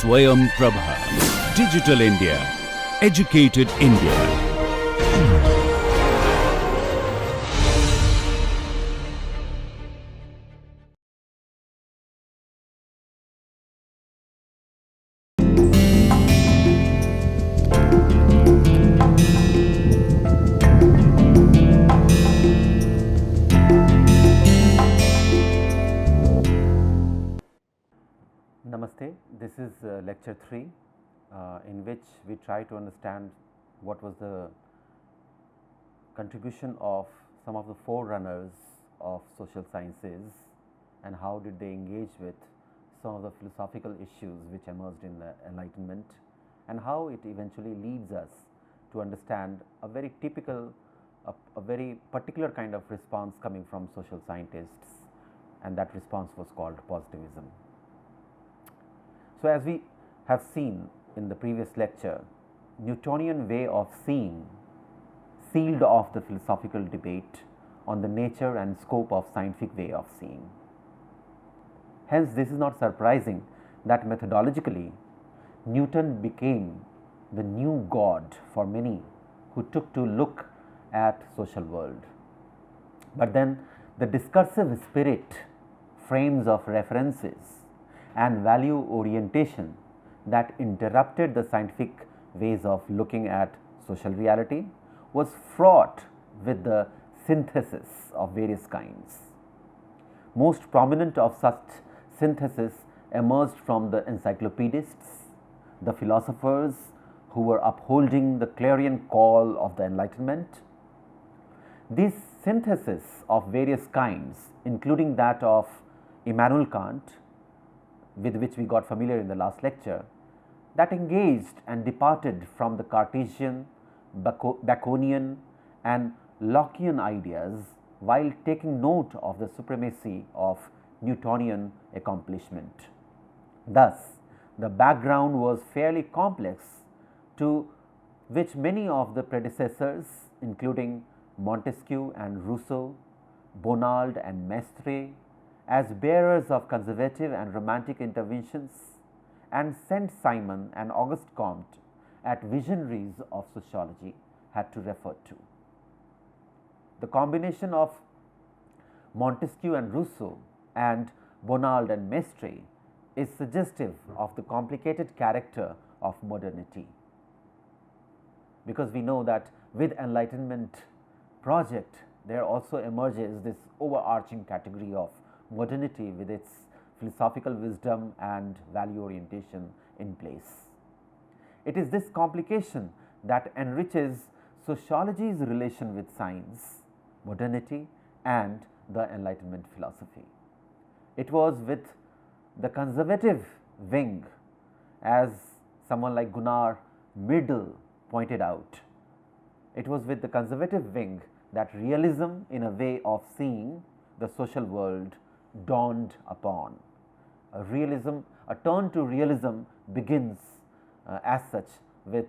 Swayam Prabha. Digital India. Educated India. Namaste, this is lecture 3 in which we try to understand what was the contribution of some of the forerunners of social sciences and how did they engage with some of the philosophical issues which emerged in the Enlightenment and how it eventually leads us to understand a very typical, a very particular kind of response coming from social scientists, and that response was called positivism. So, as we have seen in the previous lecture, Newtonian way of seeing sealed off the philosophical debate on the nature and scope of scientific way of seeing. Hence, this is not surprising that methodologically Newton became the new god for many who took to look at social world. But then the discursive spirit, frames of references and value orientation that interrupted the scientific ways of looking at social reality was fraught with the synthesis of various kinds. Most prominent of such synthesis emerged from the encyclopedists, the philosophers who were upholding the clarion call of the Enlightenment. This synthesis of various kinds, including that of Immanuel Kant, with which we got familiar in the last lecture, that engaged and departed from the Cartesian, Baconian and Lockean ideas while taking note of the supremacy of Newtonian accomplishment. Thus, the background was fairly complex, to which many of the predecessors, including Montesquieu and Rousseau, Bonald and Mestre, as bearers of conservative and romantic interventions, and Saint-Simon and Auguste Comte at visionaries of sociology, had to refer to. The combination of Montesquieu and Rousseau and Bonald and Mestre is suggestive of the complicated character of modernity, because we know that with Enlightenment project there also emerges this overarching category of modernity with its philosophical wisdom and value orientation in place. It is this complication that enriches sociology's relation with science, modernity and the Enlightenment philosophy. It was with the conservative wing, as someone like Gunnar Myrdal pointed out, it was with the conservative wing that realism in a way of seeing the social world dawned upon. A turn to realism begins as such with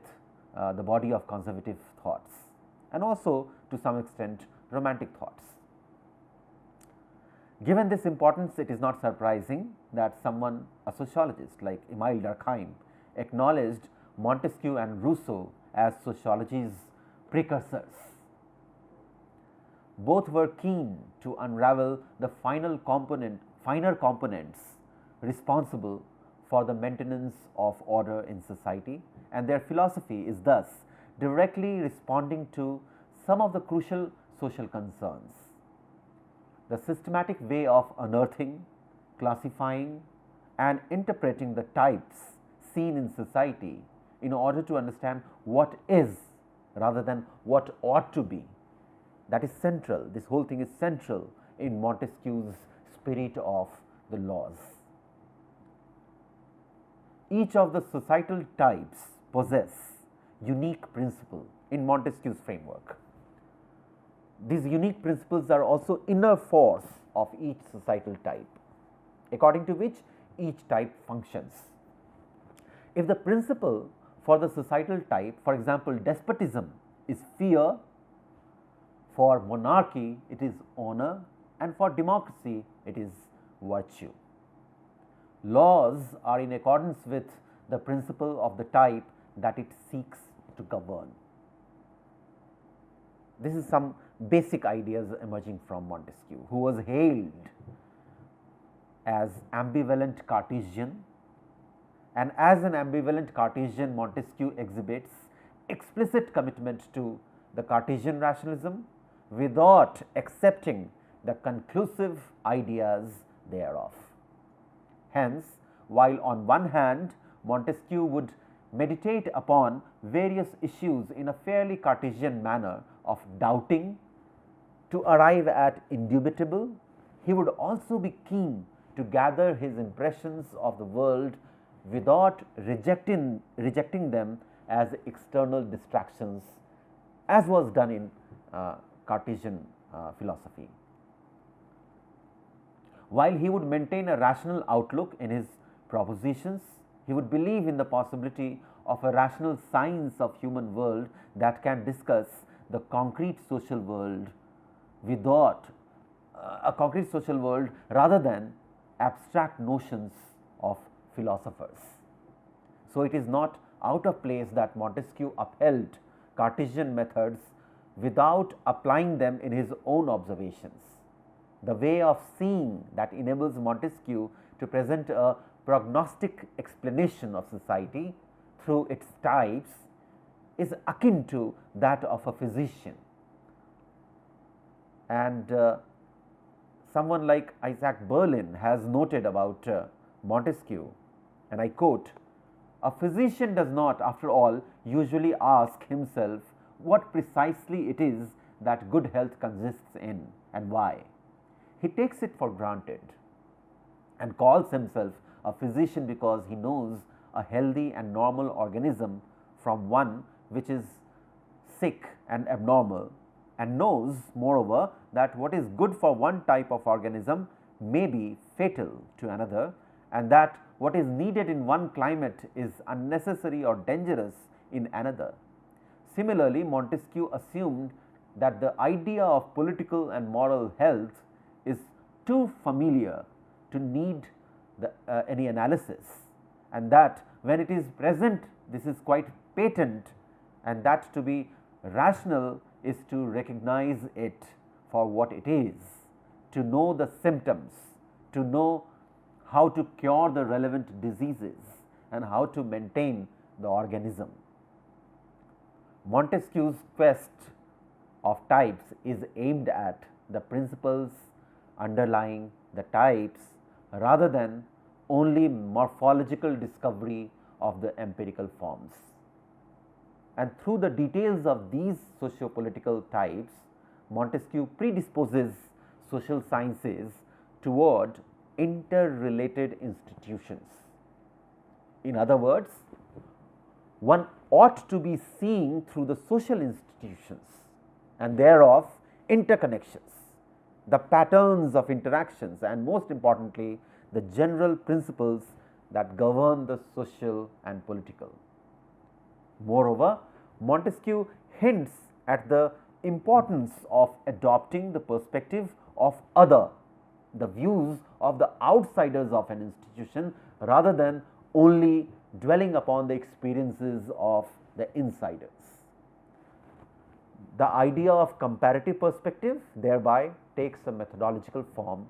the body of conservative thoughts and also to some extent romantic thoughts. Given this importance, it is not surprising that someone, a sociologist like Emile Durkheim, acknowledged Montesquieu and Rousseau as sociology's precursors. Both were keen to unravel the finer components responsible for the maintenance of order in society, and their philosophy is thus directly responding to some of the crucial social concerns. The systematic way of unearthing, classifying and interpreting the types seen in society in order to understand what is rather than what ought to be, that is central. This whole thing is central in Montesquieu's spirit of the laws. Each of the societal types possess unique principle in Montesquieu's framework. These unique principles are also inner force of each societal type, according to which each type functions. If the principle for the societal type, for example, despotism, is fear, for monarchy it is honor, and for democracy it is virtue. Laws are in accordance with the principle of the type that it seeks to govern. This is some basic ideas emerging from Montesquieu, who was hailed as ambivalent Cartesian, and as an ambivalent Cartesian, Montesquieu exhibits explicit commitment to the Cartesian rationalism without accepting the conclusive ideas thereof. Hence, while on one hand Montesquieu would meditate upon various issues in a fairly Cartesian manner of doubting to arrive at indubitable, he would also be keen to gather his impressions of the world without rejecting them as external distractions, as was done in Cartesian philosophy. While he would maintain a rational outlook in his propositions, he would believe in the possibility of a rational science of human world that can discuss the concrete social world without a concrete social world rather than abstract notions of philosophers. So, it is not out of place that Montesquieu upheld Cartesian methods without applying them in his own observations. The way of seeing that enables Montesquieu to present a prognostic explanation of society through its types is akin to that of a physician. And someone like Isaac Berlin has noted about Montesquieu, and I quote, "A physician does not, after all, usually ask himself what precisely it is that good health consists in and why. He takes it for granted and calls himself a physician because he knows a healthy and normal organism from one which is sick and abnormal, and knows moreover that what is good for one type of organism may be fatal to another, and that what is needed in one climate is unnecessary or dangerous in another." Similarly, Montesquieu assumed that the idea of political and moral health is too familiar to need any analysis, and that when it is present, this is quite patent, and that to be rational is to recognize it for what it is, to know the symptoms, to know how to cure the relevant diseases, and how to maintain the organism. Montesquieu's quest of types is aimed at the principles underlying the types rather than only morphological discovery of the empirical forms. And through the details of these socio-political types, Montesquieu predisposes social sciences toward interrelated institutions. In other words, one ought to be seeing through the social institutions and thereof interconnections, the patterns of interactions, and most importantly, the general principles that govern the social and political. Moreover, Montesquieu hints at the importance of adopting the perspective of other, the views of the outsiders of an institution, rather than only dwelling upon the experiences of the insiders. The idea of comparative perspective thereby takes a methodological form.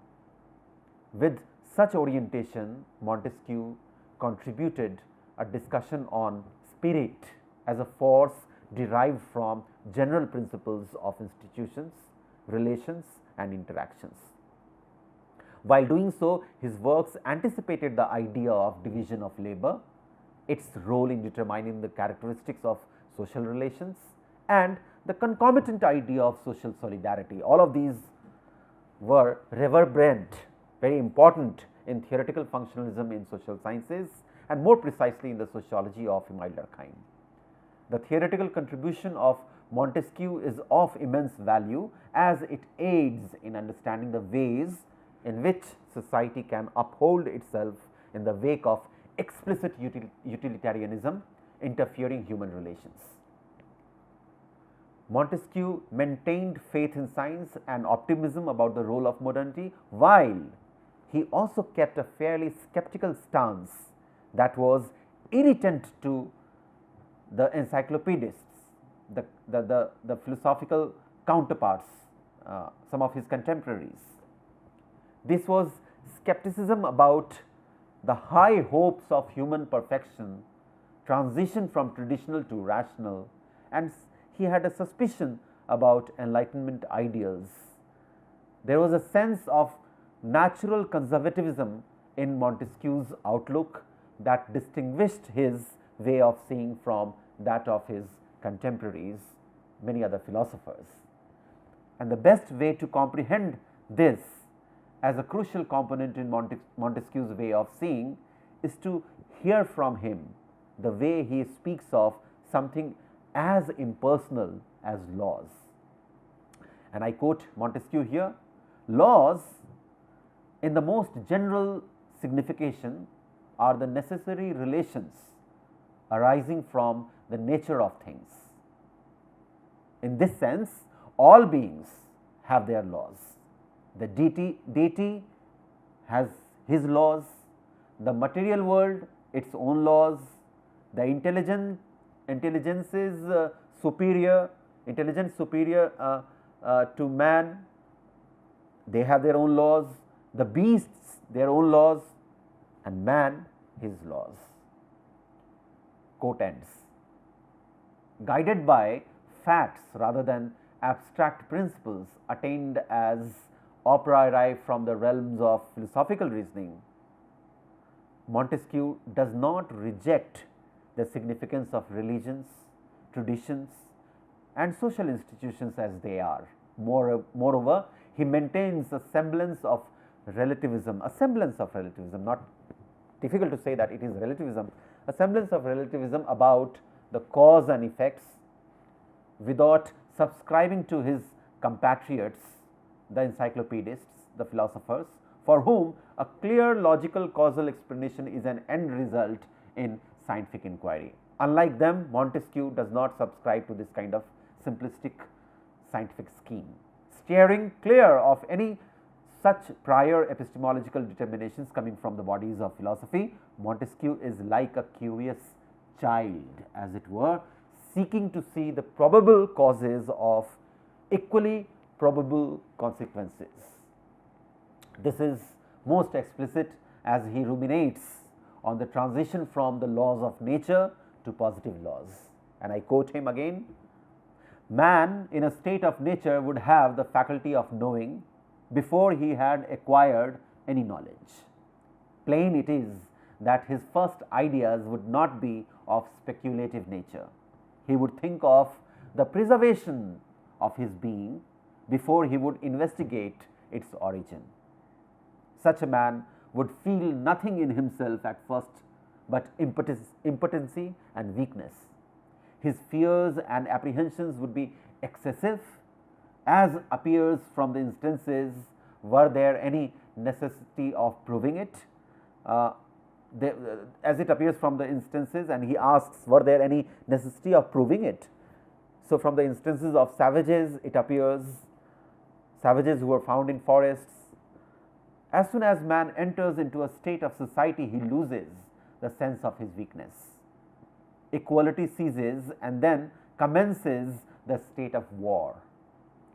With such orientation, Montesquieu contributed a discussion on spirit as a force derived from general principles of institutions, relations, and interactions. While doing so, his works anticipated the idea of division of labor, its role in determining the characteristics of social relations, and the concomitant idea of social solidarity. All of these were reverberant, very important in theoretical functionalism in social sciences, and more precisely in the sociology of a milder kind. The theoretical contribution of Montesquieu is of immense value, as it aids in understanding the ways in which society can uphold itself in the wake of explicit utilitarianism interfering human relations. Montesquieu maintained faith in science and optimism about the role of modernity, while he also kept a fairly skeptical stance that was irritant to the encyclopedists, the philosophical counterparts, some of his contemporaries. This was skepticism about the high hopes of human perfection, transition from traditional to rational, and he had a suspicion about Enlightenment ideals. There was a sense of natural conservatism in Montesquieu's outlook that distinguished his way of seeing from that of his contemporaries, many other philosophers. And the best way to comprehend this as a crucial component in Montesquieu's way of seeing is to hear from him the way he speaks of something as impersonal as laws. And I quote Montesquieu here: "Laws, in the most general signification, are the necessary relations arising from the nature of things. In this sense, all beings have their laws. The deity has his laws, the material world its own laws, the intelligence superior to man, they have their own laws, the beasts their own laws, and man his laws." Quote ends. Guided by facts rather than abstract principles attained as a priori from the realms of philosophical reasoning, Montesquieu does not reject the significance of religions, traditions, and social institutions as they are. Moreover, he maintains a semblance of relativism, not difficult to say that it is relativism, a semblance of relativism about the cause and effects, without subscribing to his compatriots, the encyclopedists, the philosophers, for whom a clear logical causal explanation is an end result in scientific inquiry. Unlike them, Montesquieu does not subscribe to this kind of simplistic scientific scheme. Steering clear of any such prior epistemological determinations coming from the bodies of philosophy, Montesquieu is like a curious child, as it were, seeking to see the probable causes of equally probable consequences. This is most explicit as he ruminates on the transition from the laws of nature to positive laws. And I quote him again: "Man in a state of nature would have the faculty of knowing before he had acquired any knowledge. Plain it is that his first ideas would not be of speculative nature. He would think of the preservation of his being before he would investigate its origin. Such a man would feel nothing in himself at first but impotency and weakness. His fears and apprehensions would be excessive, as appears from the instances. Were there any necessity of proving it? As it appears from the instances, and he asks, were there any necessity of proving it? So, from the instances of savages, it appears, savages who were found in forests. As soon as man enters into a state of society, he loses the sense of his weakness. Equality ceases, and then commences the state of war.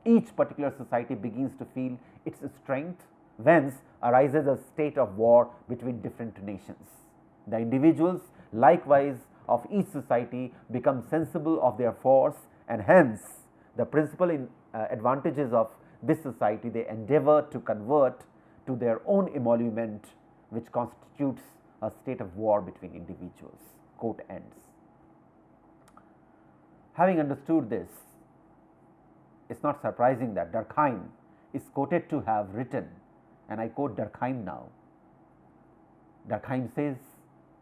Each particular society begins to feel its strength, whence arises a state of war between different nations. The individuals, likewise, of each society become sensible of their force, and hence the principal advantages of this society they endeavor to convert to their own emolument, which constitutes a state of war between individuals." Quote ends. Having understood this, it is not surprising that Durkheim is quoted to have written, and I quote Durkheim now. Durkheim says,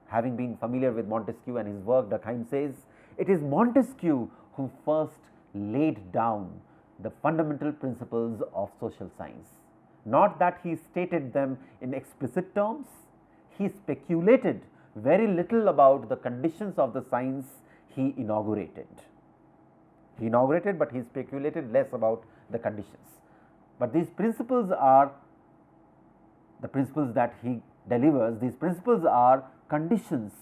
having been familiar with Montesquieu and his work, Durkheim says, "It is Montesquieu who first laid down the fundamental principles of social science. Not that he stated them in explicit terms, he speculated very little about the conditions of the science he inaugurated. But he speculated less about the conditions. But these principles are the principles that he delivers. These principles are conditions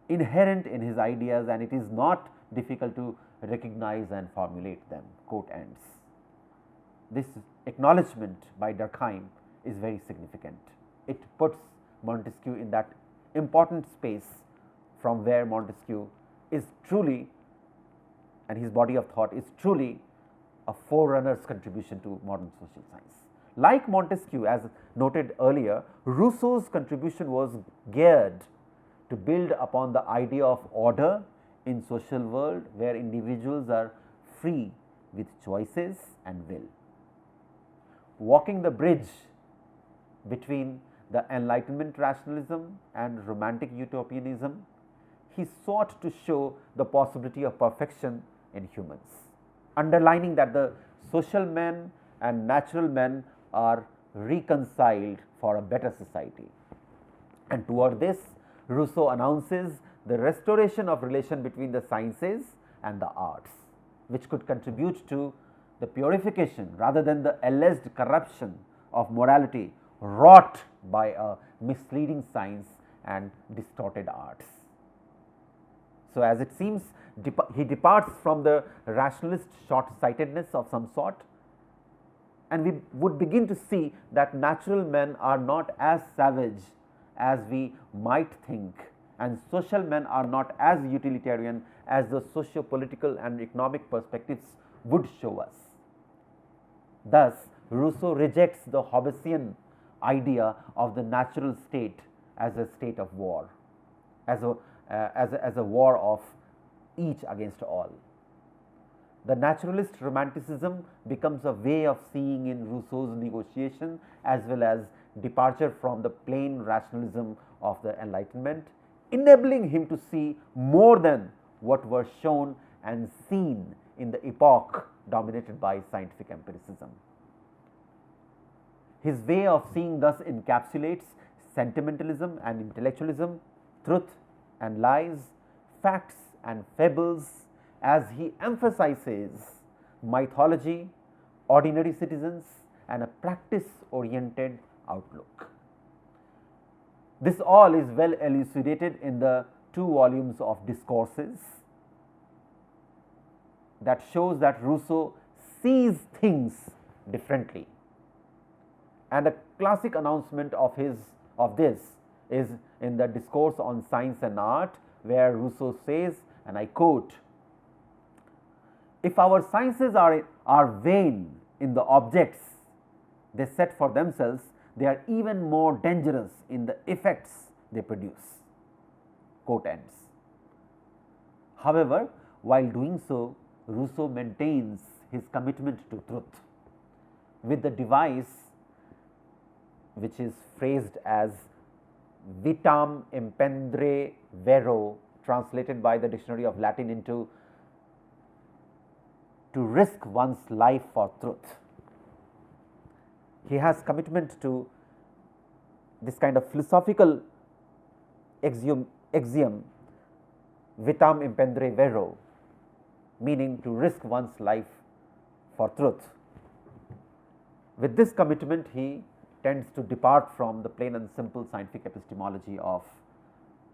inherent in his ideas, and it is not difficult to recognize and formulate them. Quote ends. This acknowledgement by Durkheim is very significant. It puts Montesquieu in that important space from where Montesquieu is truly, and his body of thought is truly, a forerunner's contribution to modern social science. Like Montesquieu, as noted earlier, Rousseau's contribution was geared to build upon the idea of order in social world where individuals are free with choices and will. Walking the bridge between the Enlightenment rationalism and Romantic utopianism, he sought to show the possibility of perfection in humans, underlining that the social men and natural men are reconciled for a better society. And toward this, Rousseau announces the restoration of relation between the sciences and the arts, which could contribute to the purification rather than the alleged corruption of morality wrought by a misleading science and distorted arts. So, as it seems, he departs from the rationalist short-sightedness of some sort, and we would begin to see that natural men are not as savage as we might think, and social men are not as utilitarian as the socio-political and economic perspectives would show us. Thus, Rousseau rejects the Hobbesian idea of the natural state as a state of war, as a war of each against all. The naturalist romanticism becomes a way of seeing in Rousseau's negotiation as well as departure from the plain rationalism of the Enlightenment, enabling him to see more than what was shown and seen in the epoch dominated by scientific empiricism. His way of seeing thus encapsulates sentimentalism and intellectualism, truth and lies, facts and fables, as he emphasizes mythology, ordinary citizens, and a practice-oriented outlook. This all is well elucidated in the 2 volumes of Discourses that shows that Rousseau sees things differently. And a classic announcement of this is in the Discourse on Science and Art, where Rousseau says, and I quote, "If our sciences are vain in the objects they set for themselves, they are even more dangerous in the effects they produce." Quote ends. However, while doing so, Rousseau maintains his commitment to truth with the device which is phrased as vitam impendre vero, translated by the Dictionary of Latin into to risk one's life for truth. He has commitment to this kind of philosophical axiom vitam impendre vero, meaning to risk one's life for truth. With this commitment, he tends to depart from the plain and simple scientific epistemology of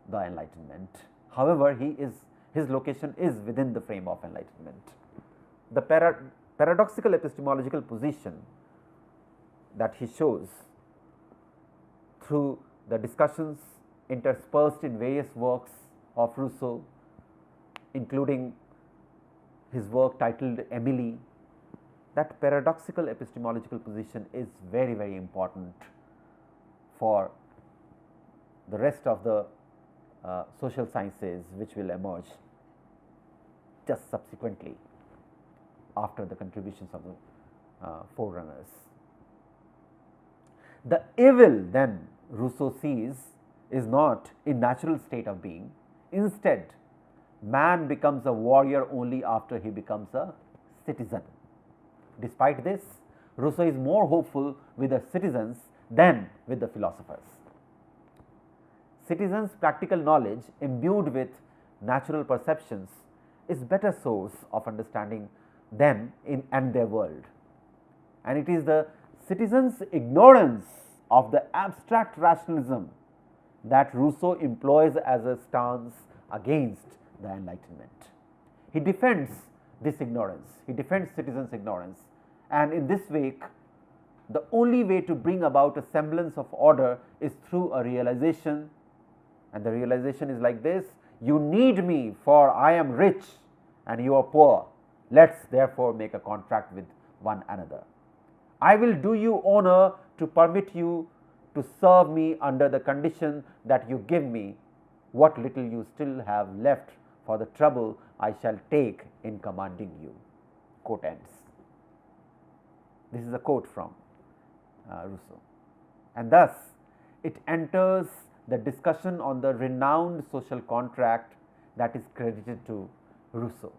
the Enlightenment. However, his location is within the frame of Enlightenment. The paradoxical epistemological position that he shows through the discussions interspersed in various works of Rousseau, including his work titled Emily, that paradoxical epistemological position is very, very important for the rest of the social sciences which will emerge just subsequently after the contributions of the forerunners. The evil then Rousseau sees is not a natural state of being. Instead, man becomes a warrior only after he becomes a citizen. Despite this, Rousseau is more hopeful with the citizens than with the philosophers. Citizens' practical knowledge imbued with natural perceptions is better source of understanding them and their world. And it is the citizens' ignorance of the abstract rationalism that Rousseau employs as a stance against the Enlightenment. He defends this ignorance, he defends citizens' ignorance, and in this way, the only way to bring about a semblance of order is through a realization, and the realization is like this: you need me, for I am rich and you are poor. Let's therefore make a contract with one another. I will do you honor to permit you to serve me under the condition that you give me what little you still have left for the trouble I shall take in commanding you. Quote ends. This is a quote from Rousseau, and thus it enters the discussion on the renowned social contract that is credited to Rousseau.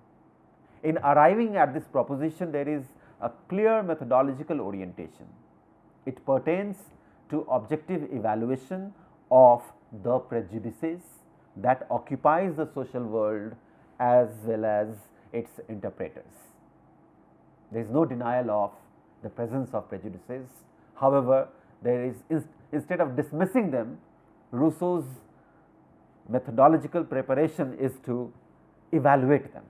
In arriving at this proposition, there is a clear methodological orientation. It pertains to objective evaluation of the prejudices that occupies the social world as well as its interpreters. There is no denial of the presence of prejudices. However, there is, instead of dismissing them, Rousseau's methodological preparation is to evaluate them.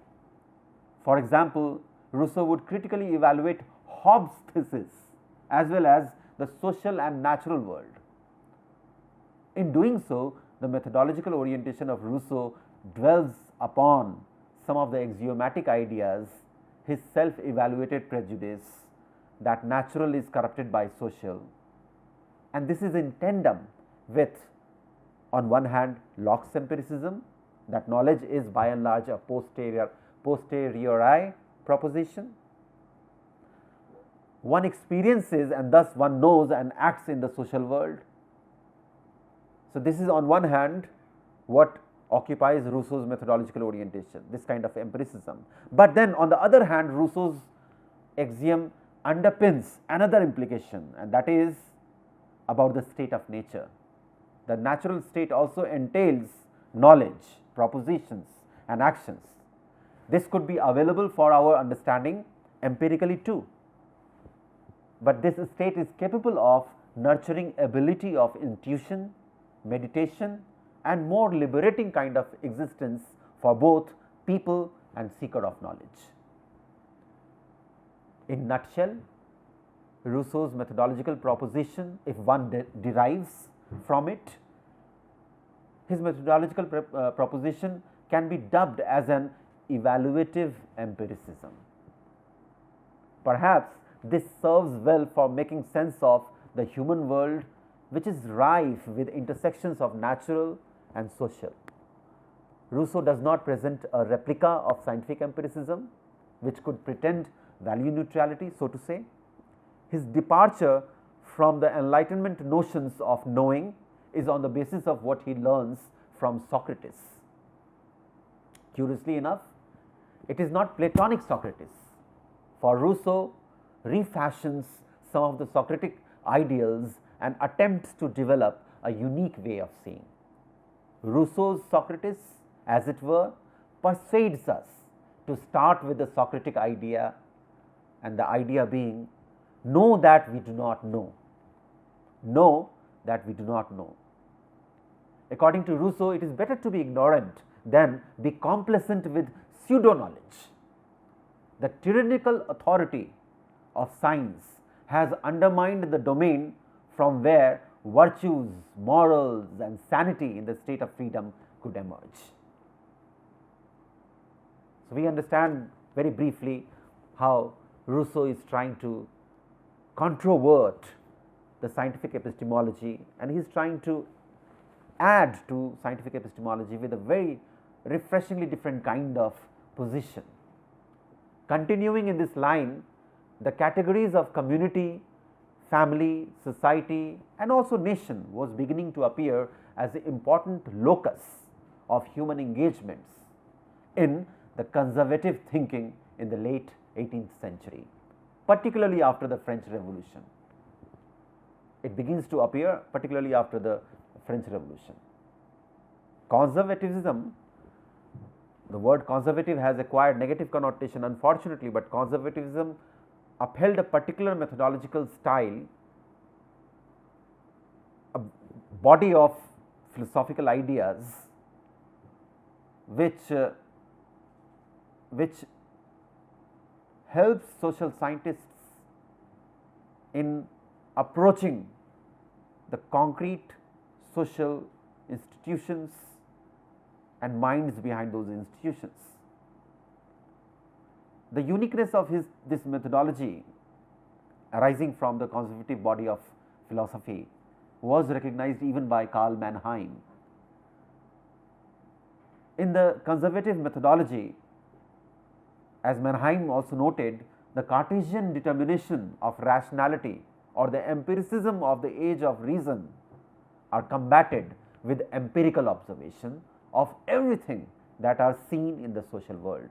For example, Rousseau would critically evaluate Hobbes' thesis as well as the social and natural world. In doing so, the methodological orientation of Rousseau dwells upon some of the axiomatic ideas, his self-evaluated prejudice that natural is corrupted by social, and this is in tandem with, on one hand, Locke's empiricism, that knowledge is by and large a posteriori proposition. One experiences and thus one knows and acts in the social world. So, this is on one hand what occupies Rousseau's methodological orientation, this kind of empiricism. But then on the other hand, Rousseau's axiom underpins another implication, and that is about the state of nature. The natural state also entails knowledge, propositions and actions. This could be available for our understanding empirically too, but this state is capable of nurturing ability of intuition, meditation and more liberating kind of existence for both people and seeker of knowledge. In nutshell, Rousseau's methodological proposition, if one derives from it, his methodological proposition can be dubbed as an evaluative empiricism. Perhaps this serves well for making sense of the human world, which is rife with intersections of natural and social. Rousseau does not present a replica of scientific empiricism, which could pretend value neutrality, so to say. His departure from the Enlightenment notions of knowing is on the basis of what he learns from Socrates. Curiously enough, it is not Platonic Socrates, for Rousseau refashions some of the Socratic ideals and attempts to develop a unique way of seeing. Rousseau's Socrates, as it were, persuades us to start with the Socratic idea, and the idea being, know that we do not know. Know that we do not know. According to Rousseau, it is better to be ignorant than be complacent with pseudo knowledge. The tyrannical authority of science has undermined the domain from where virtues, morals and sanity in the state of freedom could emerge. So, we understand very briefly how Rousseau is trying to controvert the scientific epistemology, and he is trying to add to scientific epistemology with a very refreshingly different kind of position. Continuing in this line, the categories of community, family, society and also nation was beginning to appear as the important locus of human engagements in the conservative thinking in the late 18th century, particularly after the French Revolution. It begins to appear particularly after the French Revolution. Conservatism, the word conservative has acquired negative connotation unfortunately, but conservatism upheld a particular methodological style, a body of philosophical ideas which helps social scientists in approaching the concrete social institutions and minds behind those institutions. The uniqueness of this methodology arising from the conservative body of philosophy was recognized even by Karl Mannheim. In the conservative methodology, as Mannheim also noted, the Cartesian determination of rationality or the empiricism of the age of reason are combated with empirical observation of everything that are seen in the social world.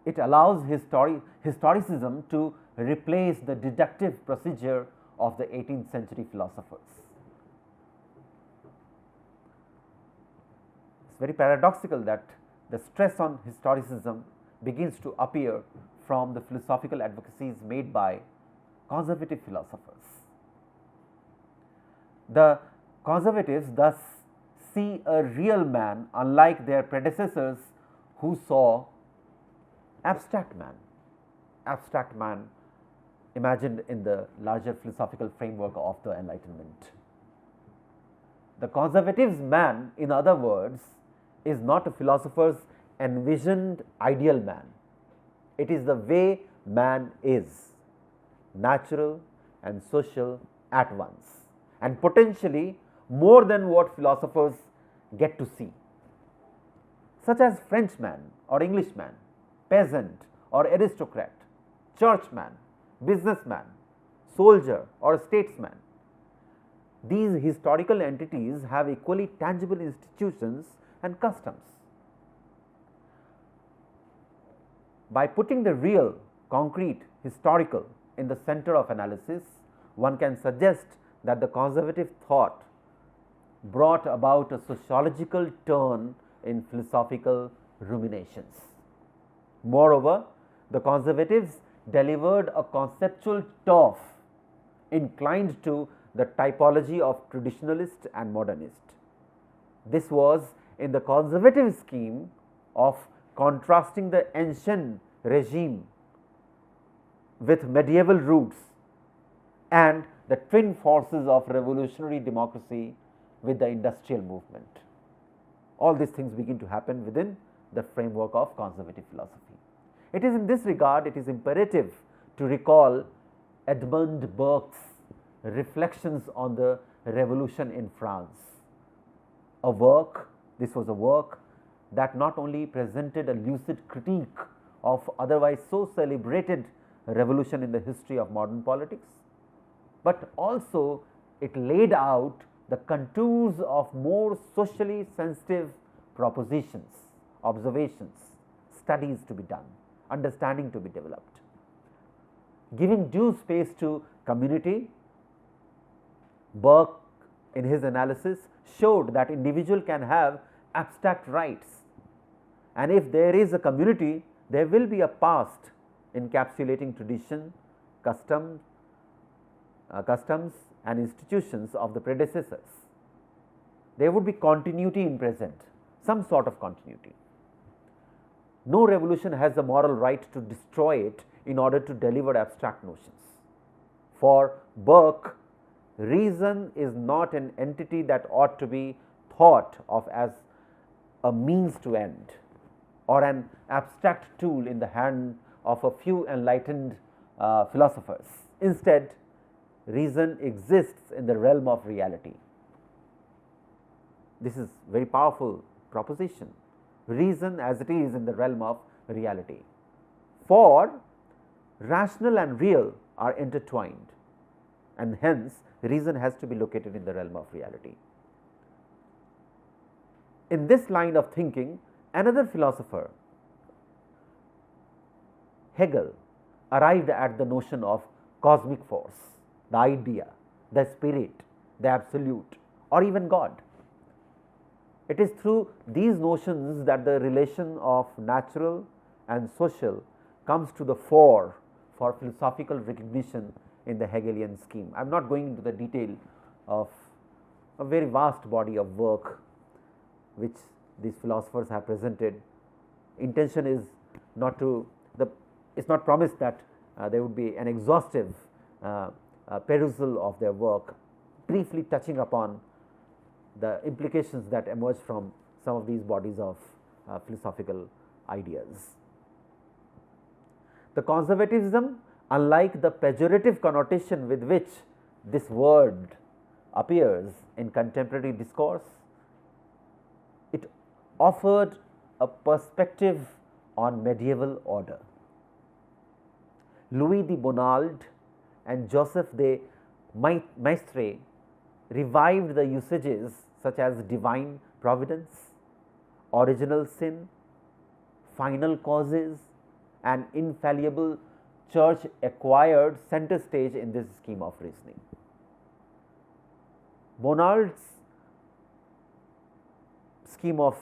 It allows historicism to replace the deductive procedure of the 18th century philosophers. It's very paradoxical that the stress on historicism begins to appear from the philosophical advocacies made by conservative philosophers. The conservatives thus see a real man, unlike their predecessors who saw abstract man imagined in the larger philosophical framework of the Enlightenment. The conservatives' man, in other words, is not a philosopher's envisioned ideal man. It is the way man is, natural and social at once, and potentially more than what philosophers get to see, such as Frenchman or Englishman, peasant or aristocrat, churchman, businessman, soldier or statesman. These historical entities have equally tangible institutions and customs. By putting the real, concrete, historical in the center of analysis, one can suggest that the conservative thought brought about a sociological turn in philosophical ruminations. Moreover, the conservatives delivered a conceptual turf inclined to the typology of traditionalist and modernist. This was in the conservative scheme of contrasting the ancient regime with medieval roots and the twin forces of revolutionary democracy with the industrial movement. All these things begin to happen within the framework of conservative philosophy. It is in this regard, it is imperative to recall Edmund Burke's reflections on the revolution in France. This was a work that not only presented a lucid critique of otherwise so celebrated revolution in the history of modern politics, but also it laid out the contours of more socially sensitive propositions, observations, studies to be done, understanding to be developed. Giving due space to community, Burke in his analysis showed that individual can have abstract rights, and if there is a community, there will be a past encapsulating tradition, customs and institutions of the predecessors. There would be continuity in present, some sort of continuity. No revolution has the moral right to destroy it in order to deliver abstract notions. For Burke, reason is not an entity that ought to be thought of as a means to end or an abstract tool in the hand of a few enlightened philosophers. Instead, reason exists in the realm of reality. This is very powerful proposition. Reason as it is in the realm of reality. For rational and real are intertwined, and hence reason has to be located in the realm of reality. In this line of thinking, another philosopher, Hegel, arrived at the notion of cosmic force, the idea, the spirit, the absolute, or even God. It is through these notions that the relation of natural and social comes to the fore for philosophical recognition in the Hegelian scheme. I am not going into the detail of a very vast body of work which these philosophers have presented. Intention is not to it's not promised that there would be an exhaustive perusal of their work, briefly touching upon the implications that emerge from some of these bodies of philosophical ideas. The conservatism, unlike the pejorative connotation with which this word appears in contemporary discourse, it offered a perspective on medieval order. Louis de Bonald and Joseph de Maistre revived the usages such as divine providence, original sin, final causes, and infallible church acquired center stage in this scheme of reasoning. Bonald's scheme of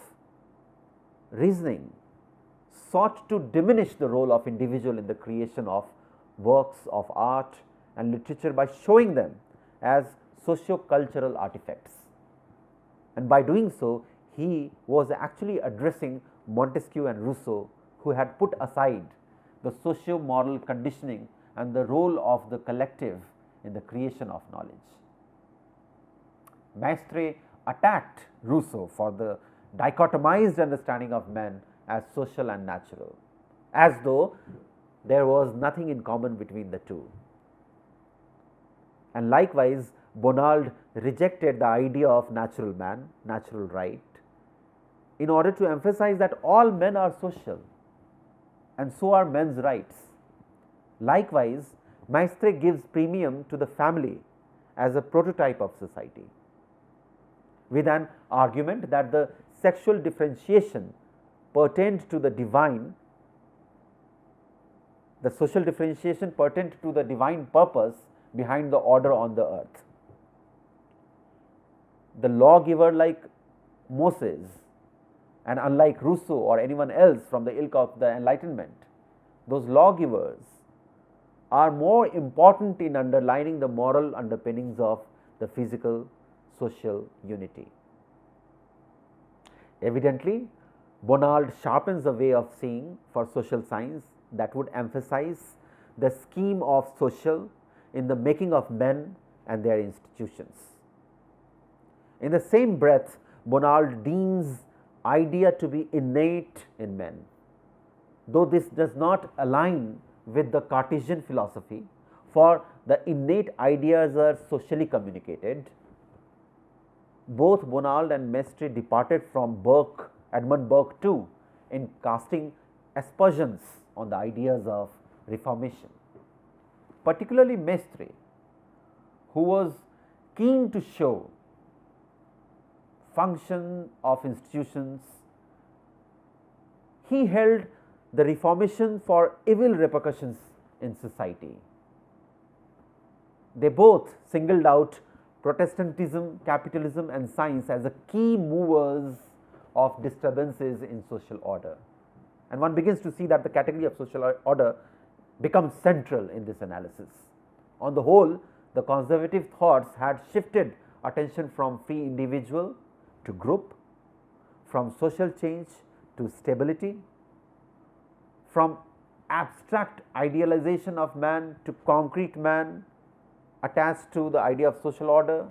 reasoning sought to diminish the role of individual in the creation of works of art and literature by showing them as socio-cultural artifacts. And by doing so, he was actually addressing Montesquieu and Rousseau, who had put aside the socio-moral conditioning and the role of the collective in the creation of knowledge. Maistre attacked Rousseau for the dichotomized understanding of men as social and natural, as though there was nothing in common between the two. And likewise, Bonald rejected the idea of natural man, natural right, in order to emphasize that all men are social and so are men's rights. Likewise, Maistre gives premium to the family as a prototype of society, with an argument that the sexual differentiation pertained to the divine, the social differentiation pertained to the divine purpose behind the order on the earth. The lawgiver like Moses, and unlike Rousseau or anyone else from the ilk of the Enlightenment, those lawgivers are more important in underlining the moral underpinnings of the physical social unity. Evidently, Bonald sharpens the way of seeing for social science that would emphasize the scheme of social in the making of men and their institutions. In the same breath, Bonald deems idea to be innate in men. Though this does not align with the Cartesian philosophy, for the innate ideas are socially communicated, both Bonald and Maistre departed from Edmund Burke too, in casting aspersions on the ideas of reformation. Particularly Maistre, who was keen to show function of institutions, he held the Reformation for evil repercussions in society. They both singled out Protestantism, capitalism and science as the key movers of disturbances in social order. And one begins to see that the category of social order becomes central in this analysis. On the whole, the conservative thoughts had shifted attention from free individual to group, from social change to stability, from abstract idealization of man to concrete man attached to the idea of social order.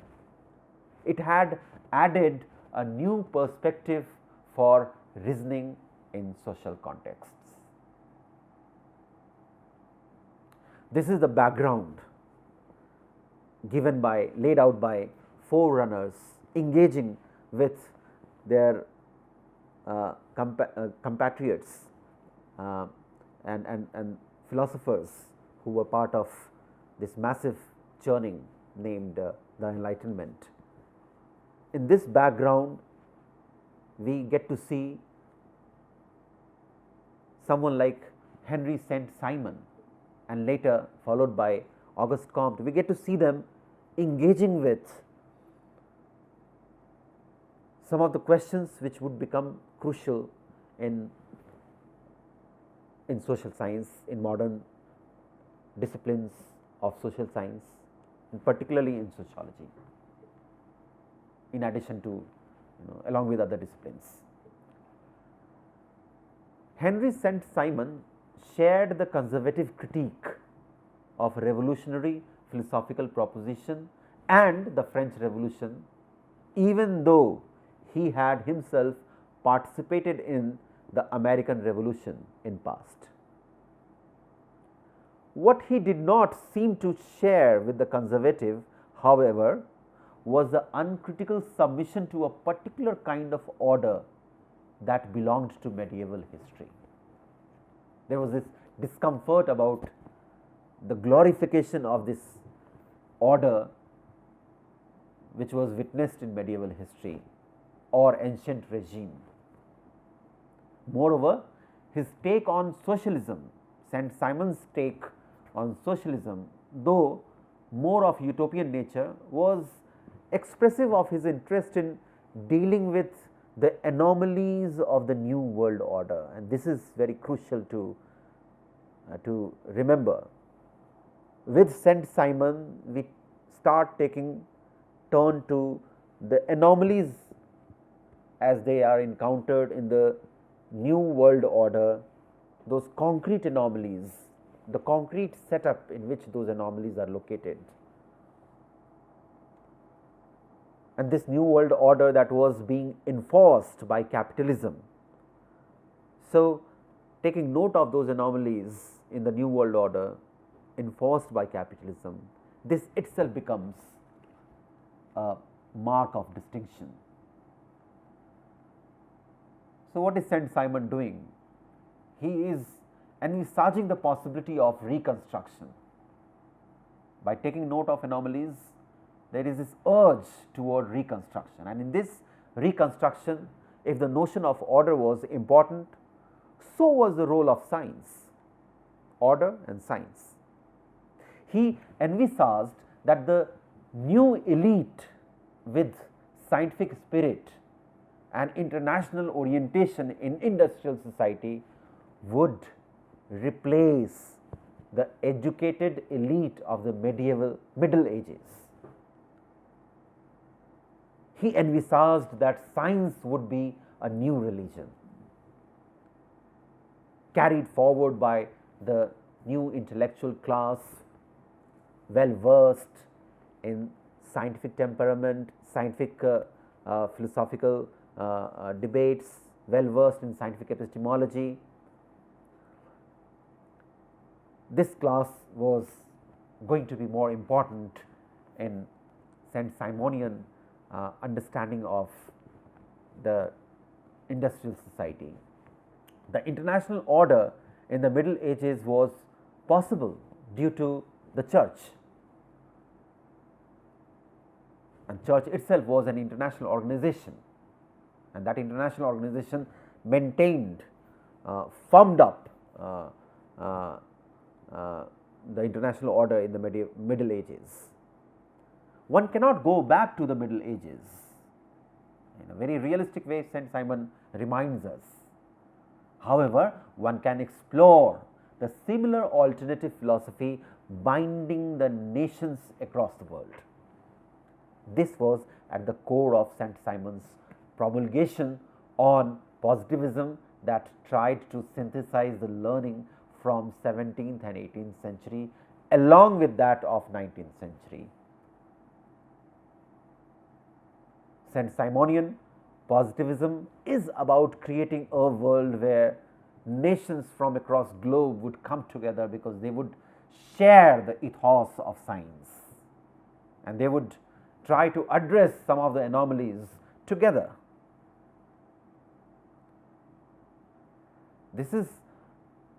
It had added a new perspective for reasoning in social contexts. This is the background laid out by forerunners engaging with their compatriots and philosophers who were part of this massive churning named the Enlightenment. In this background, we get to see someone like Henry Saint-Simon and later followed by Auguste Comte. We get to see them engaging with some of the questions which would become crucial in social science, in modern disciplines of social science, and particularly in sociology, in addition to along with other disciplines. Henry Saint-Simon shared the conservative critique of revolutionary philosophical proposition and the French Revolution, even though he had himself participated in the American Revolution in past. What he did not seem to share with the conservative, however, was the uncritical submission to a particular kind of order that belonged to medieval history. There was this discomfort about the glorification of this order which was witnessed in medieval history or ancient regime. Moreover, his take on socialism, Saint-Simon's take on socialism, though more of utopian nature, was expressive of his interest in dealing with the anomalies of the new world order, and this is very crucial to remember. With Saint-Simon, we start taking turn to the anomalies as they are encountered in the new world order, those concrete anomalies, the concrete setup in which those anomalies are located. And this new world order that was being enforced by capitalism. So, taking note of those anomalies in the new world order enforced by capitalism, this itself becomes a mark of distinction. So, what is Saint-Simon doing? He is envisaging the possibility of reconstruction. By taking note of anomalies, there is this urge toward reconstruction, and in this reconstruction, if the notion of order was important, so was the role of science, order and science. He envisaged that the new elite with scientific spirit and international orientation in industrial society would replace the educated elite of the Middle Ages. He envisaged that science would be a new religion, carried forward by the new intellectual class, well versed in scientific temperament, scientific philosophical debates, well versed in scientific epistemology. This class was going to be more important in Saint-Simonian understanding of the industrial society. The international order in the Middle Ages was possible due to the church, and church itself was an international organization, and that international organization maintained, firmed up the international order in the Middle Ages. One cannot go back to the Middle Ages. In a very realistic way, Saint-Simon reminds us. However, one can explore the similar alternative philosophy binding the nations across the world. This was at the core of Saint-Simon's promulgation on positivism that tried to synthesize the learning from 17th and 18th century along with that of 19th century. Saint-Simonian positivism is about creating a world where nations from across globe would come together because they would share the ethos of science, and they would try to address some of the anomalies together. This is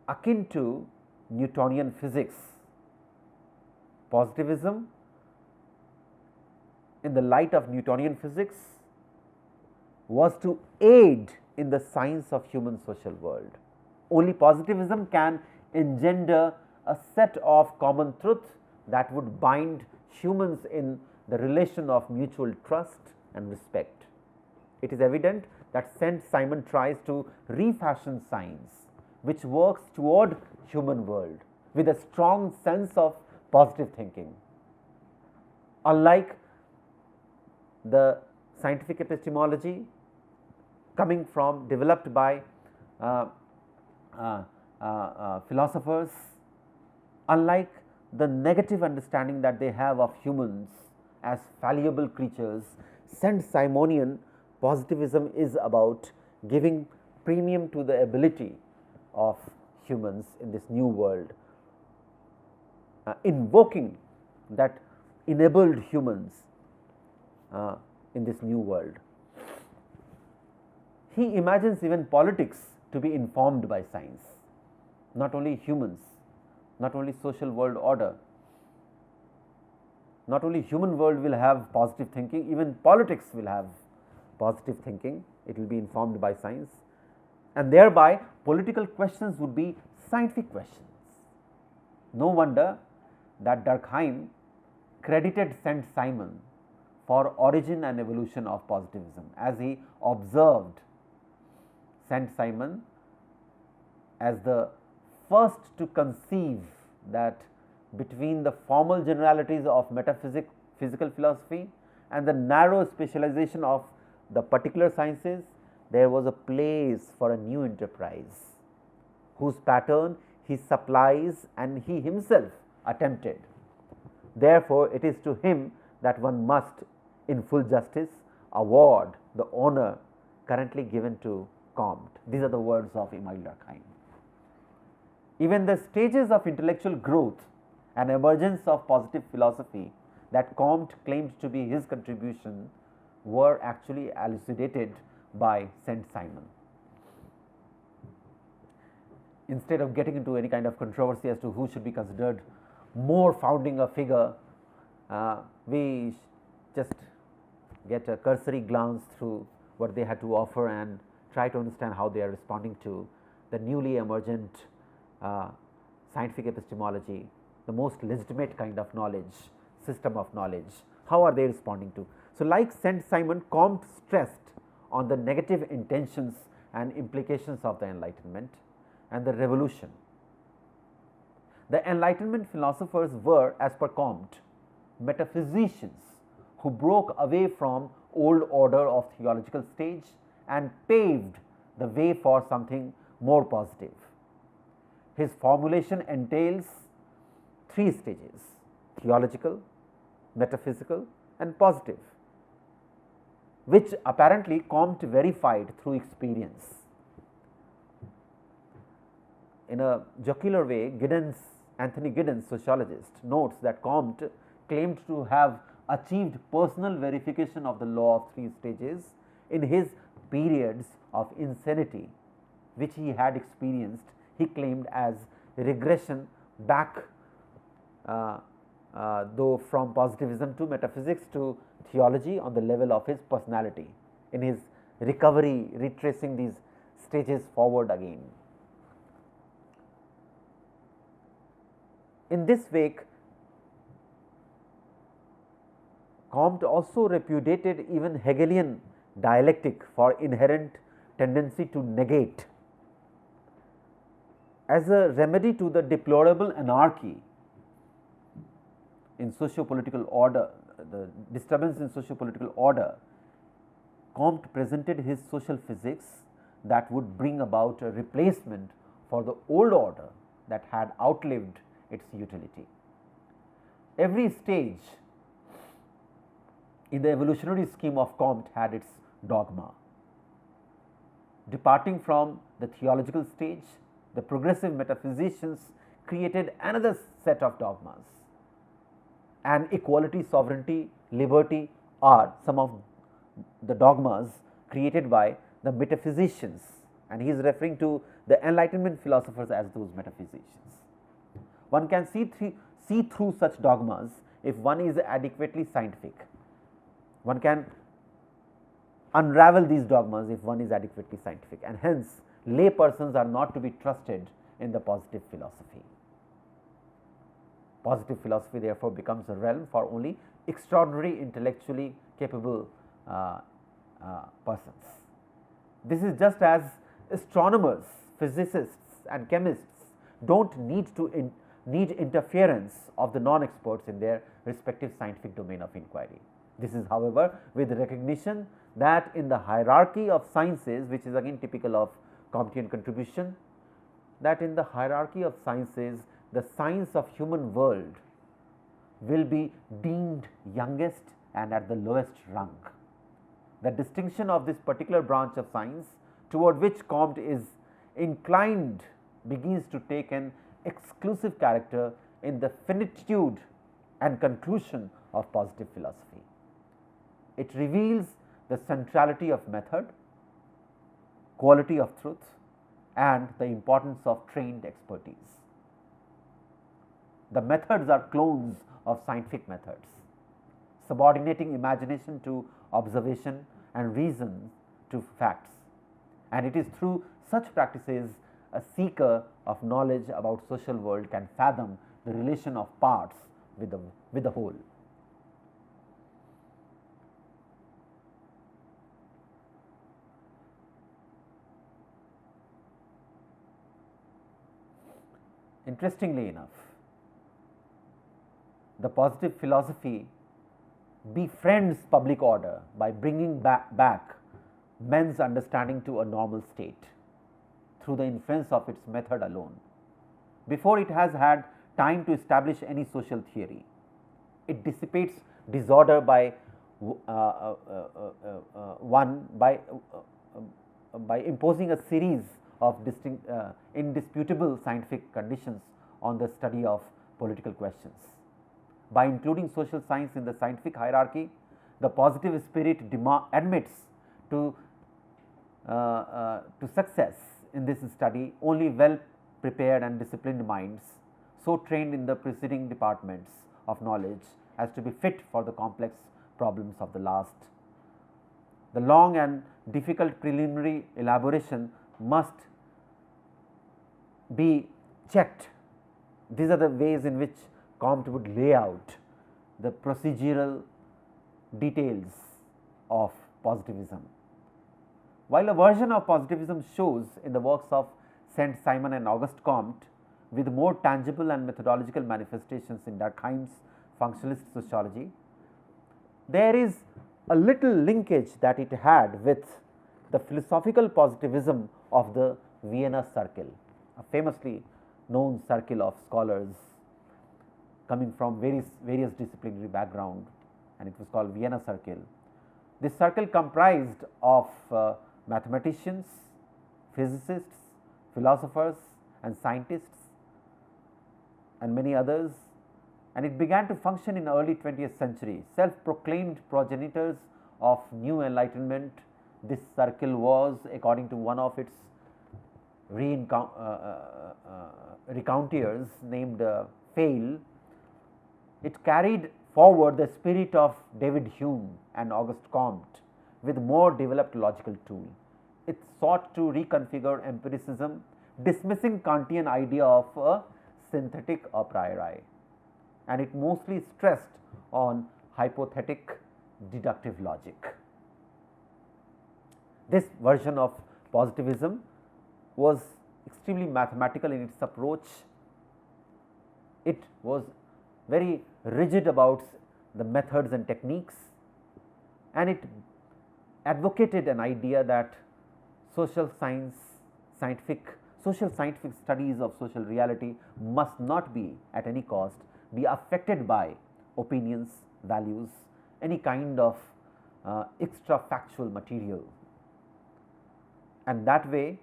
akin to Newtonian physics. Positivism, in the light of Newtonian physics, was to aid in the science of human social world. Only positivism can engender a set of common truths that would bind humans in the relation of mutual trust and respect. It is evident that Saint-Simon tries to refashion science, which works toward human world with a strong sense of positive thinking. Unlike the scientific epistemology developed by philosophers, unlike the negative understanding that they have of humans as fallible creatures, Saint-Simonian positivism is about giving premium to the ability of humans in this new world, invoking that enabled humans in this new world. He imagines even politics to be informed by science, not only humans, not only social world order, not only human world will have positive thinking, even politics will have positive thinking, it will be informed by science, and thereby political questions would be scientific questions. No wonder that Durkheim credited Saint-Simon for origin and evolution of positivism, as he observed Saint-Simon as the first to conceive that between the formal generalities of physical philosophy and the narrow specialization of the particular sciences, there was a place for a new enterprise, whose pattern he supplies and he himself attempted. Therefore, it is to him that one must, in full justice, award the honor currently given to Comte. These are the words of Emile Durkheim. Even the stages of intellectual growth and emergence of positive philosophy that Comte claimed to be his contribution were actually elucidated by Saint-Simon. Instead of getting into any kind of controversy as to who should be considered more founding a figure, we just get a cursory glance through what they had to offer and try to understand how they are responding to the newly emergent scientific epistemology, the most legitimate kind of knowledge, system of knowledge. How are they responding to? So, like Saint-Simon, Comte stressed on the negative intentions and implications of the Enlightenment and the Revolution. The Enlightenment philosophers were, as per Comte, metaphysicians who broke away from old order of theological stage and paved the way for something more positive. His formulation entails three stages: theological, metaphysical and positive, which apparently Comte verified through experience. In a jocular way, Anthony Giddens, sociologist, notes that Comte claimed to have achieved personal verification of the law of three stages in his periods of insanity, which he had experienced, he claimed, as regression back though from positivism to metaphysics to theology on the level of his personality, in his recovery, retracing these stages forward again. In this wake, Comte also repudiated even Hegelian dialectic for inherent tendency to negate. As a remedy to the deplorable anarchy in socio-political order, the disturbance in socio-political order, Comte presented his social physics that would bring about a replacement for the old order that had outlived its utility. Every stage in the evolutionary scheme of Comte had its dogma. Departing from the theological stage, the progressive metaphysicians created another set of dogmas, and equality, sovereignty, liberty are some of the dogmas created by the metaphysicians, and he is referring to the Enlightenment philosophers as those metaphysicians. One can see through such dogmas if one is adequately scientific. One can unravel these dogmas if one is adequately scientific, and hence lay persons are not to be trusted in the positive philosophy. Positive philosophy therefore becomes a realm for only extraordinary intellectually capable persons. This is just as astronomers, physicists and chemists do not need interference of the non-experts in their respective scientific domain of inquiry. This is, however, with recognition that in the hierarchy of sciences, which is again typical of Comtean contribution, that in the hierarchy of sciences, the science of human world will be deemed youngest and at the lowest rung. The distinction of this particular branch of science toward which Comte is inclined begins to take an exclusive character in the finitude and conclusion of positive philosophy. It reveals the centrality of method, quality of truth, and the importance of trained expertise. The methods are clones of scientific methods, subordinating imagination to observation and reason to facts. And it is through such practices a seeker of knowledge about social world can fathom the relation of parts with the whole. Interestingly enough, the positive philosophy befriends public order by bringing back men's understanding to a normal state through the influence of its method alone, before it has had time to establish any social theory. It dissipates disorder by by imposing a series of indisputable scientific conditions on the study of political questions. By including social science in the scientific hierarchy, the positive spirit admits to success in this study only well prepared and disciplined minds, so trained in the preceding departments of knowledge as to be fit for the complex problems of the last. The long and difficult preliminary elaboration must be checked. These are the ways in which Comte would lay out the procedural details of positivism. While a version of positivism shows in the works of Saint Simon and Auguste Comte with more tangible and methodological manifestations in Durkheim's functionalist sociology, there is a little linkage that it had with the philosophical positivism of the Vienna Circle, a famously known circle of scholars coming from various disciplinary background, and it was called Vienna Circle. This circle comprised of mathematicians, physicists, philosophers and scientists and many others, and it began to function in early 20th century. Self-proclaimed progenitors of new enlightenment, this circle was, according to one of its recounters named Fail, it carried forward the spirit of David Hume and Auguste Comte with more developed logical tool. It sought to reconfigure empiricism, dismissing Kantian idea of a synthetic a priori, and it mostly stressed on hypothetic deductive logic. This version of positivism was extremely mathematical in its approach. It was very rigid about the methods and techniques, and it advocated an idea that social scientific studies of social reality must not be at any cost be affected by opinions, values, any kind of extra factual material. And that way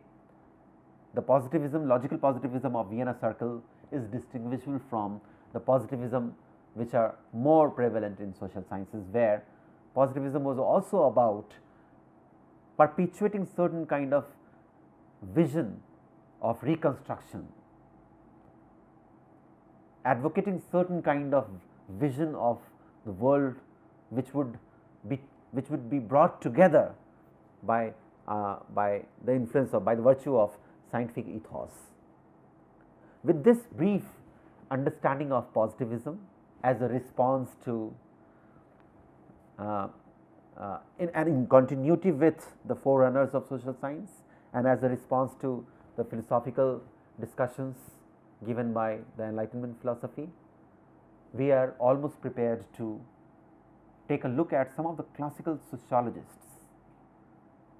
the positivism, logical positivism of Vienna Circle is distinguishable from the positivism which are more prevalent in social sciences, where positivism was also about perpetuating certain kind of vision of reconstruction, advocating certain kind of vision of the world which would be brought together by the influence of, by the virtue of scientific ethos. With this brief understanding of positivism as a response to in continuity with the forerunners of social science, and as a response to the philosophical discussions given by the Enlightenment philosophy, we are almost prepared to take a look at some of the classical sociologists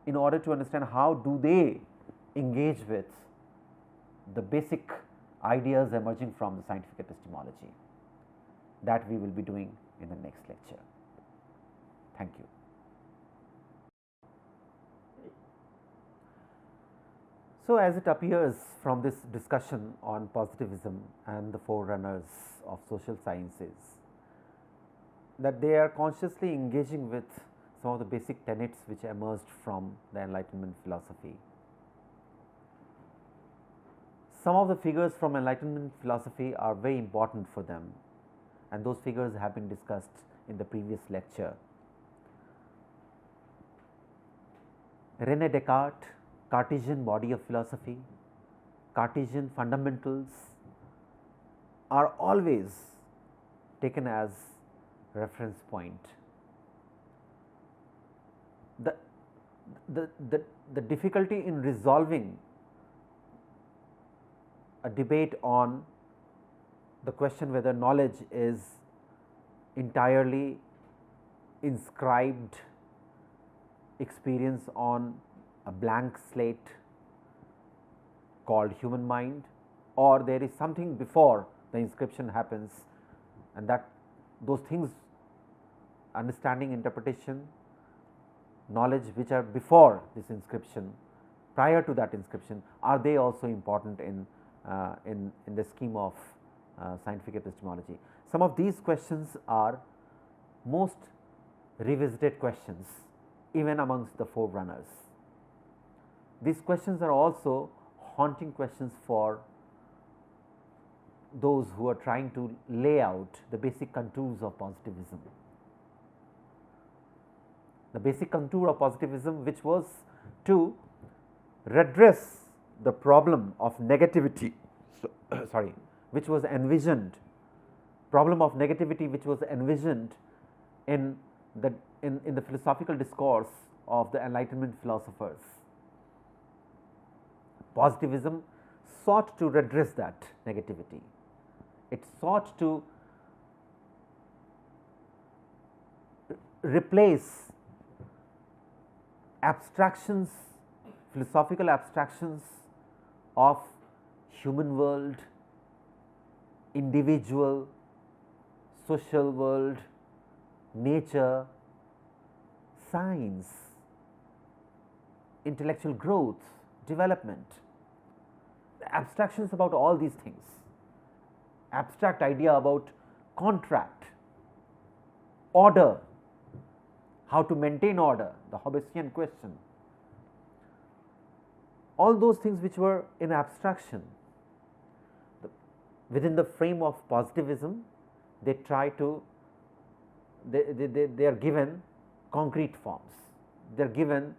in order to understand how do they engage with the basic ideas emerging from the scientific epistemology. That we will be doing in the next lecture. Thank you. So, as it appears from this discussion on positivism and the forerunners of social sciences, that they are consciously engaging with some of the basic tenets which emerged from the Enlightenment philosophy. Some of the figures from Enlightenment philosophy are very important for them, and those figures have been discussed in the previous lecture. René Descartes, Cartesian body of philosophy, Cartesian fundamentals are always taken as reference point. The difficulty in resolving a debate on the question whether knowledge is entirely inscribed experience on a blank slate called human mind, or there is something before the inscription happens, and that those things, understanding, interpretation, knowledge which are before this inscription, prior to that inscription, are they also important in the scheme of scientific epistemology? Some of these questions are most revisited questions even amongst the forerunners. These questions are also haunting questions for those who are trying to lay out the basic contours of positivism. The basic contour of positivism, which was to redress the problem of negativity, which was envisioned, problem of negativity which was envisioned in the philosophical discourse of the Enlightenment philosophers. Positivism sought to redress that negativity. It sought to replace abstractions, philosophical abstractions of human world, individual, social world, nature, science, intellectual growth, development, the abstractions about all these things, abstract idea about contract, order, how to maintain order, the Hobbesian question, all those things which were in abstraction, within the frame of positivism, they try to, they are given concrete forms, they are given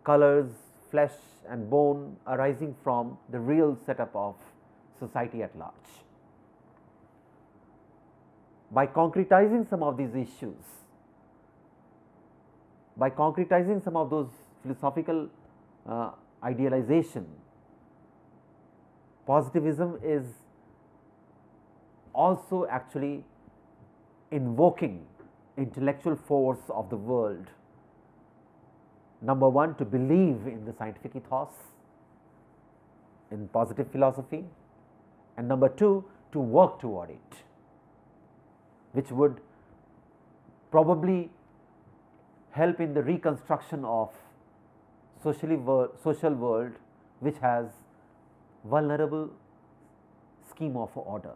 colors, flesh and bone arising from the real setup of society at large. By concretizing some of these issues, by concretizing some of those philosophical idealization, positivism is also actually invoking intellectual force of the world. Number one, to believe in the scientific ethos, in positive philosophy, and number two, to work toward it, which would probably help in the reconstruction of social world which has vulnerable scheme of order.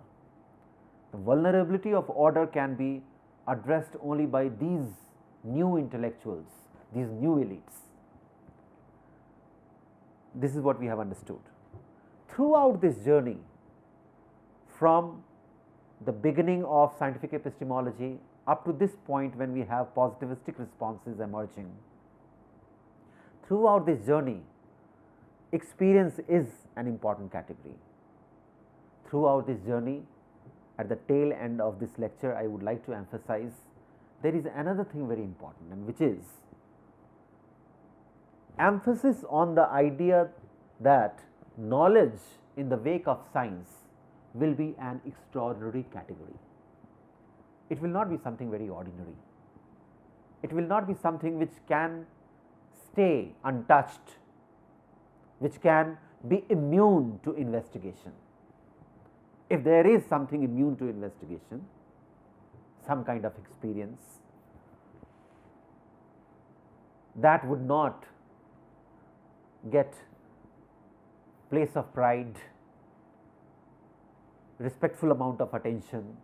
The vulnerability of order can be addressed only by these new intellectuals, these new elites. This is what we have understood. Throughout this journey, from the beginning of scientific epistemology up to this point when we have positivistic responses emerging, throughout this journey, experience is an important category. Throughout this journey, at the tail end of this lecture, I would like to emphasize there is another thing very important, and which is emphasis on the idea that knowledge in the wake of science will be an extraordinary category. It will not be something very ordinary. It will not be something which can stay untouched which can be immune to investigation. If there is something immune to investigation, some kind of experience, that would not get place of pride, respectful amount of attention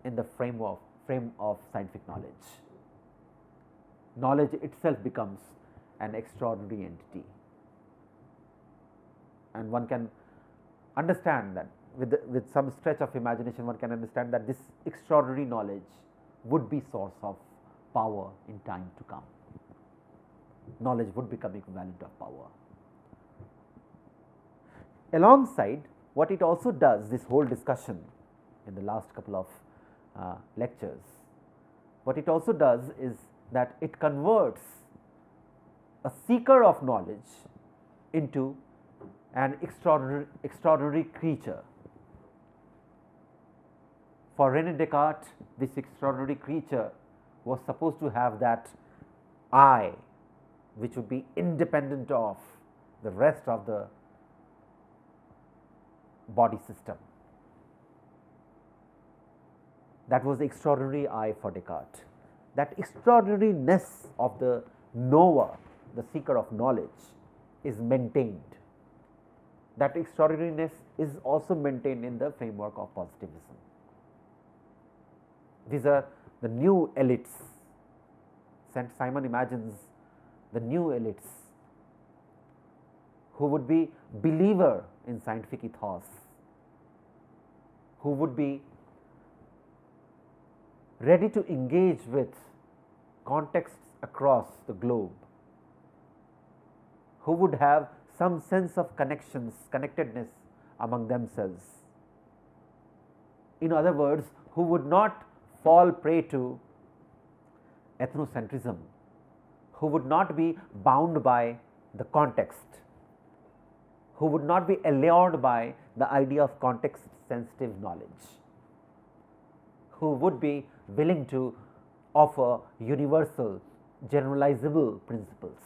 in the frame of scientific knowledge. Knowledge itself becomes an extraordinary entity, and one can understand that with some stretch of imagination, one can understand that this extraordinary knowledge would be source of power in time to come. Knowledge would become equivalent of power. Alongside, what it also does, this whole discussion in the last couple of lectures, what it also does is that it converts a seeker of knowledge into an extraordinary creature. For René Descartes, this extraordinary creature was supposed to have that I, which would be independent of the rest of the body system. That was the extraordinary I for Descartes. That extraordinariness of the knower, the seeker of knowledge, is maintained. That extraordinariness is also maintained in the framework of positivism. These are the new elites. Saint Simon imagines the new elites who would be believer in scientific ethos, who would be ready to engage with contexts across the globe, who would have some sense of connectedness among themselves. In other words, who would not fall prey to ethnocentrism, who would not be bound by the context, who would not be allured by the idea of context sensitive knowledge, who would be willing to offer universal, generalizable principles.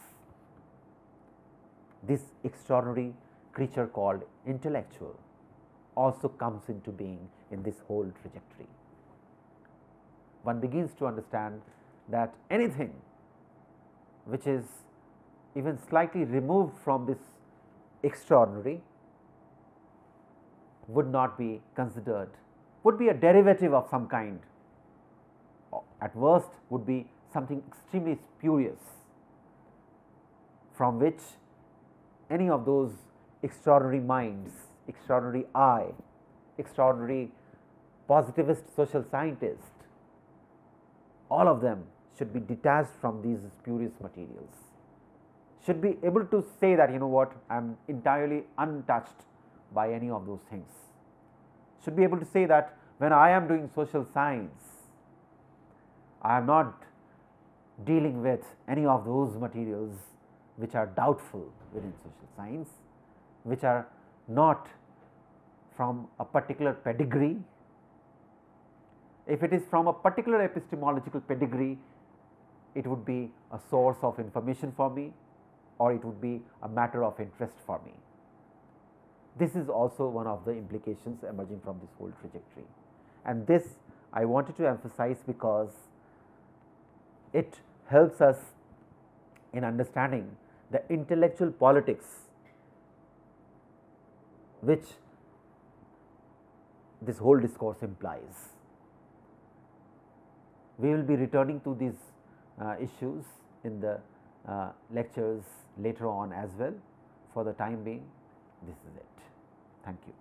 This extraordinary creature called intellectual also comes into being in this whole trajectory. One begins to understand that anything which is even slightly removed from this extraordinary would not be considered, would be a derivative of some kind, at worst would be something extremely spurious, from which any of those extraordinary minds, extraordinary I, extraordinary positivist social scientists, all of them should be detached from these spurious materials, should be able to say that, you know what, I am entirely untouched by any of those things, should be able to say that when I am doing social science, I am not dealing with any of those materials which are doubtful within social science, which are not from a particular pedigree. If it is from a particular epistemological pedigree, it would be a source of information for me, or it would be a matter of interest for me. This is also one of the implications emerging from this whole trajectory, and this I wanted to emphasize because it helps us in understanding the intellectual politics which this whole discourse implies. We will be returning to these issues in the lectures later on as well. For the time being, this is it. Thank you.